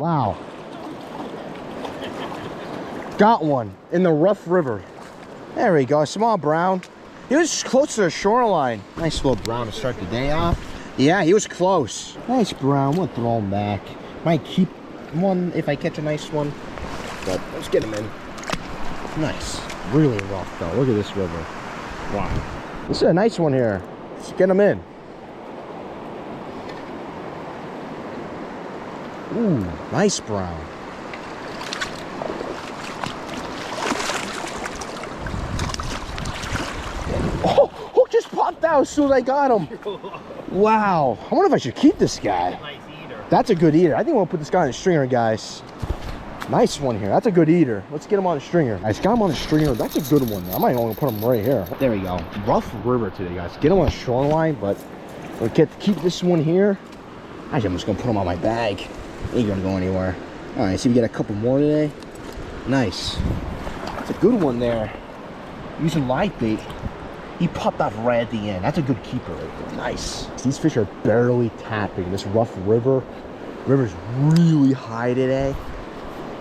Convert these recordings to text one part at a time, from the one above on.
Wow. Got one in the rough river. There we go, small brown. He was close to the shoreline. Nice little brown to start the day off. Yeah, he was close. Nice brown, we'll throw him back. Might keep one if I catch a nice one. But let's get him in. Nice. Really rough though. Look at this river. Wow. This is a nice one here. Let's get him in. Ooh, nice brown. Oh, hook just popped out as soon as I got him. Wow. I wonder if I should keep this guy. Nice eater. That's a good eater. I think we'll put this guy on the stringer, guys. Nice one here. That's a good eater. Let's get him on the stringer. I just got him on the stringer. That's a good one. I might only put him right here. There we go. Rough river today, guys. Get him on the shoreline, but we'll keep this one here. Actually, I'm just going to put him on my bag. Ain't going to go anywhere. All right, see if we get a couple more today. Nice. That's a good one there. Using live bait. He popped off right at the end. That's a good keeper right there. Nice. These fish are barely tapping. This rough river. River's really high today.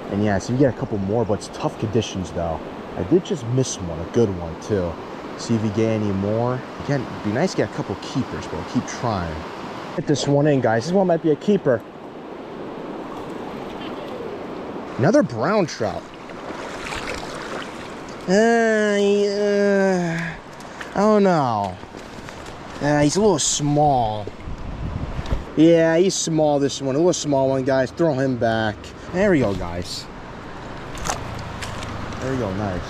And yeah, so you get a couple more, but it's tough conditions though. I did just miss one, a good one too. See if you get any more. Again, it'd be nice to get a couple keepers, but we'll keep trying. Get this one in, guys. This one might be a keeper. Another brown trout. I don't know. He's a little small. Yeah, he's small, this one. A little small one, guys. Throw him back. There we go, guys. There we go, nice.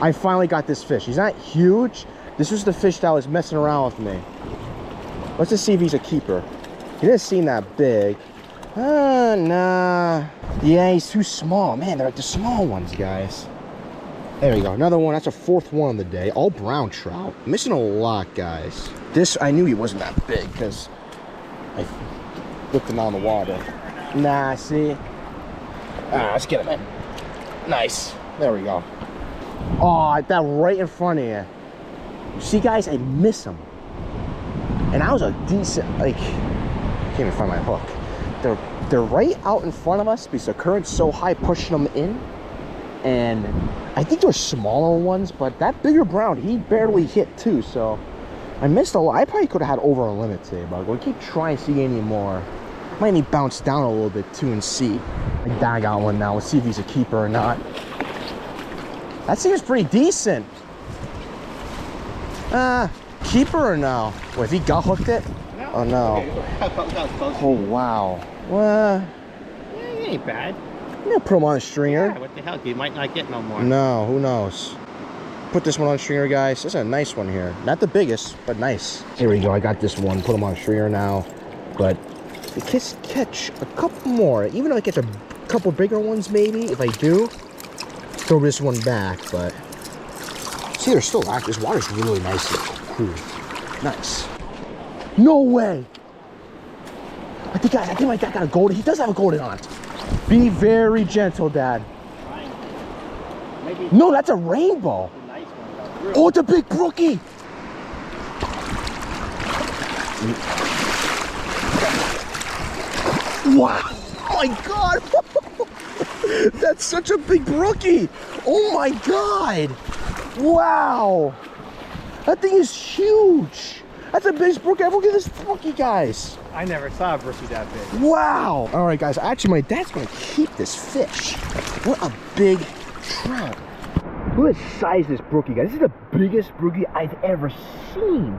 I finally got this fish. He's not huge. This was the fish that was messing around with me. Let's just see if he's a keeper. He doesn't seem that big. Nah. Yeah, he's too small. Man, they're like the small ones, guys. There we go, another one. That's a fourth one of the day. All brown trout. Missing a lot, guys. This, I knew he wasn't that big because I looked him on the water. Nah, see? Let's get him in. Nice. There we go. Oh, that right in front of you. See, guys, I miss him. And I was a decent, like, can't even find my hook. They're right out in front of us because the current's so high, pushing them in. And I think they're smaller ones, but that bigger brown, he barely hit too. So I missed a lot. I probably could have had over a limit today, but we'll keep trying to see any more. Might need to bounce down a little bit too and see. I got one now. Let's see if he's a keeper or not. That seems pretty decent. Keeper or no? Wait, if he gut hooked it? No. Oh no. Oh wow. Well, yeah, he ain't bad. I'm gonna put him on a stringer. Yeah, what the hell? He might not get no more. No, who knows? Put this one on a stringer, guys. This is a nice one here. Not the biggest, but nice. Here we go. I got this one. Put him on a stringer now. But if I catch a couple more, even if I catch a couple bigger ones, maybe, if I do, throw this one back. But see, they're still active. This water's really nice and cool. Nice. No way. I think my dad got a golden. He does have a golden on it. Be very gentle, Dad. Maybe no, that's a rainbow. A nice one, oh, it's a big brookie. Wow. Oh my God. That's such a big brookie. Oh my God. Wow. That thing is huge. That's the biggest brookie. Look at this brookie, guys. I never saw a brookie that big. Wow. All right, guys. Actually, my dad's going to keep this fish. What a big trout. Look at the size of this brookie, guys. This is the biggest brookie I've ever seen.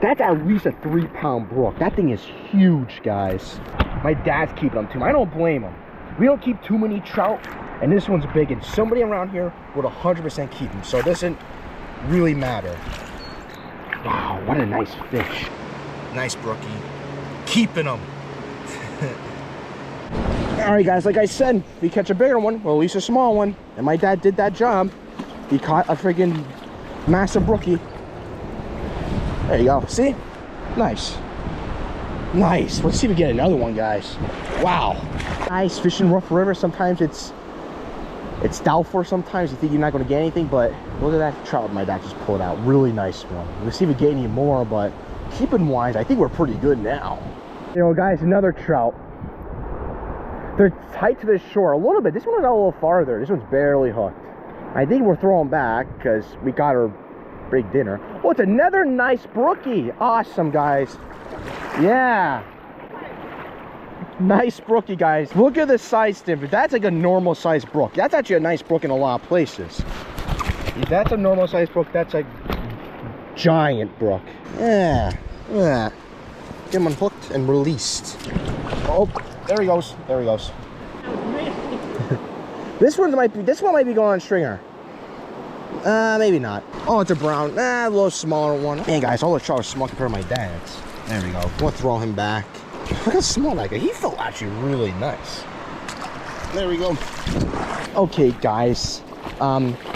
That's at least a 3-pound brook. That thing is huge, guys. My dad's keeping them too. I don't blame him. We don't keep too many trout, and this one's big, and somebody around here would 100% keep them, so it doesn't really matter. Wow, what a nice fish. Nice brookie. Keeping them. All right, guys, like I said, if we catch a bigger one, well, at least a small one, and my dad did that job. He caught a friggin' massive brookie. There you go. See? Nice. Nice. Let's see if we get another one, guys. Wow. Nice fishing rough river. Sometimes it's doubtful. Sometimes you think you're not going to get anything, but look at that trout my dad just pulled out. Really nice one. Let's see if we get any more, but keep in mind, I think we're pretty good now. You know, guys, another trout. They're tight to the shore a little bit. This one was out a little farther. This one's barely hooked. I think we're throwing back because we got our big dinner. Oh, it's another nice brookie. Awesome, guys. Yeah. Nice brookie, guys. Look at the size difference. That's like a normal size brook. That's actually a nice brook in a lot of places. If that's a normal size brook, that's like giant brook. Yeah. Yeah. Get him unhooked and released. Oh, there he goes. There he goes. This one might be going on stringer. Maybe not. Oh, it's a brown. A little smaller one. Man, guys, all the trout are small compared to my dad's. There we go. We'll throw him back. Look how small that guy. He felt actually really nice. There we go. Okay, guys.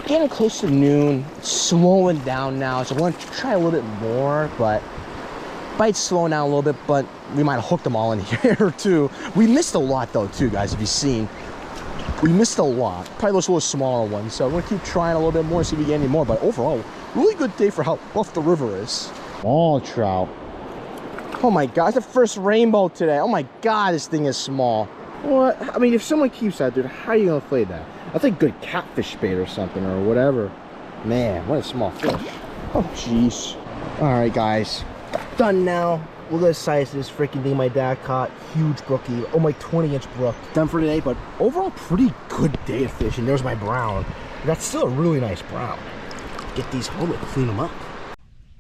Getting close to noon. Slowing down now. So I want to try a little bit more, but bite's slowing down a little bit, but we might have hooked them all in here too. We missed a lot though too, guys, if you've seen. We missed a lot. Probably those little smaller ones. So we're gonna keep trying a little bit more, see if we get any more. But overall, really good day for how rough the river is. Small trout. Oh my god, it's the first rainbow today. Oh my god, this thing is small. What? I mean, if someone keeps that, dude, how are you gonna play that? That's like good catfish bait or something or whatever. Man, what a small fish. Oh jeez. All right, guys. Done now. Look at the size of this freaking thing my dad caught. Huge brookie. Oh, my 20-inch brook. Done for today, but overall pretty good day of fishing. There's my brown. That's still a really nice brown. Get these home and clean them up.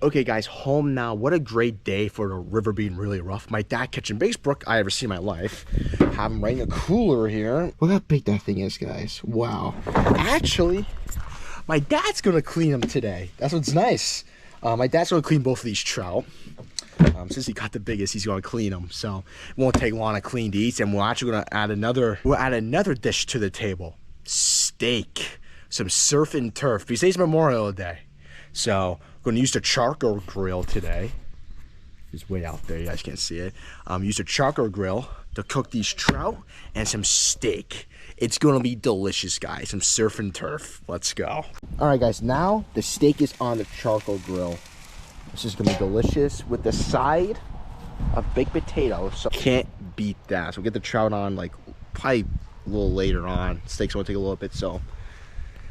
Okay, guys, home now. What a great day for the river being really rough. My dad catching biggest brook I ever seen in my life. Have him right in a cooler here. Look how big that thing is, guys. Wow. Actually, my dad's gonna clean them today. That's what's nice. My dad's gonna clean both of these trout. Since he got the biggest, he's gonna clean them. So it won't take long to clean these, and we're actually gonna add another dish to the table. Steak, some surf and turf. Because today's Memorial Day, so we're gonna use the charcoal grill today. It's way out there, you guys can't see it. Use a charcoal grill to cook these trout and some steak. It's gonna be delicious, guys. Some surf and turf. Let's go. All right, guys. Now the steak is on the charcoal grill. This is gonna be delicious with the side of baked potatoes. So can't beat that. So we'll get the trout on like probably a little later on. Steak's gonna take a little bit, so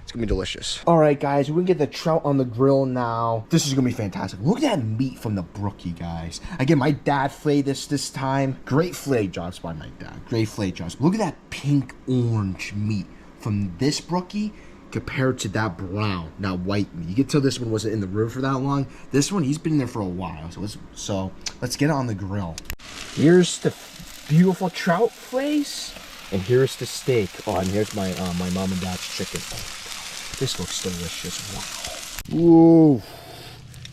it's gonna be delicious. All right, guys, we're gonna get the trout on the grill now. This is gonna be fantastic. Look at that meat from the brookie, guys. Again, my dad flayed this time. Great fillet jobs by my dad. Great fillet jobs. Look at that pink orange meat from this brookie compared to that brown, not white meat. You can tell this one wasn't in the river for that long. This one, he's been in there for a while. So let's get it on the grill. Here's the beautiful trout fillets, and here's the steak. Oh, and here's my my mom and dad's chicken. Oh, this looks delicious. Wow. Ooh,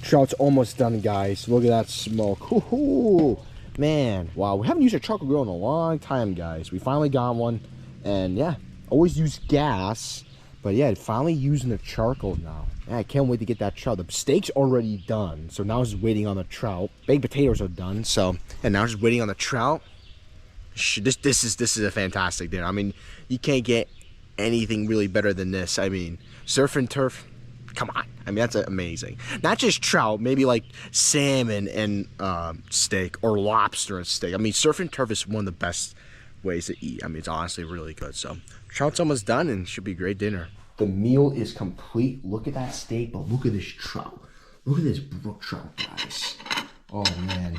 trout's almost done, guys. Look at that smoke. Ooh, man, wow. We haven't used a charcoal grill in a long time, guys. We finally got one, and yeah, always use gas. But yeah, finally using the charcoal now. Yeah, I can't wait to get that trout. The steak's already done, so now I'm just waiting on the trout. Baked potatoes are done, so and now I'm just waiting on the trout. This is a fantastic dinner. I mean, you can't get anything really better than this. I mean, surf and turf. Come on. I mean, that's amazing. Not just trout, maybe like salmon and steak or lobster and steak. I mean, surf and turf is one of the best ways to eat. I mean, it's honestly really good. So trout's almost done and should be a great dinner. The meal is complete. Look at that steak, but look at this trout. Look at this brook trout, guys. Oh man,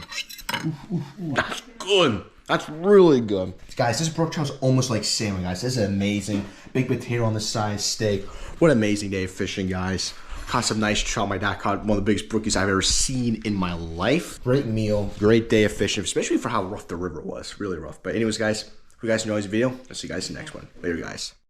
that's good. That's really good, guys. This brook trout's almost like salmon, guys. This is amazing. Big potato on the side, steak. What an amazing day of fishing, guys. Caught some nice trout. My dad caught one of the biggest brookies I've ever seen in my life. Great meal, great day of fishing, especially for how rough the river was. Really rough. But anyways, guys, if you guys enjoyed this video, I'll see you guys in the next one. Later, guys.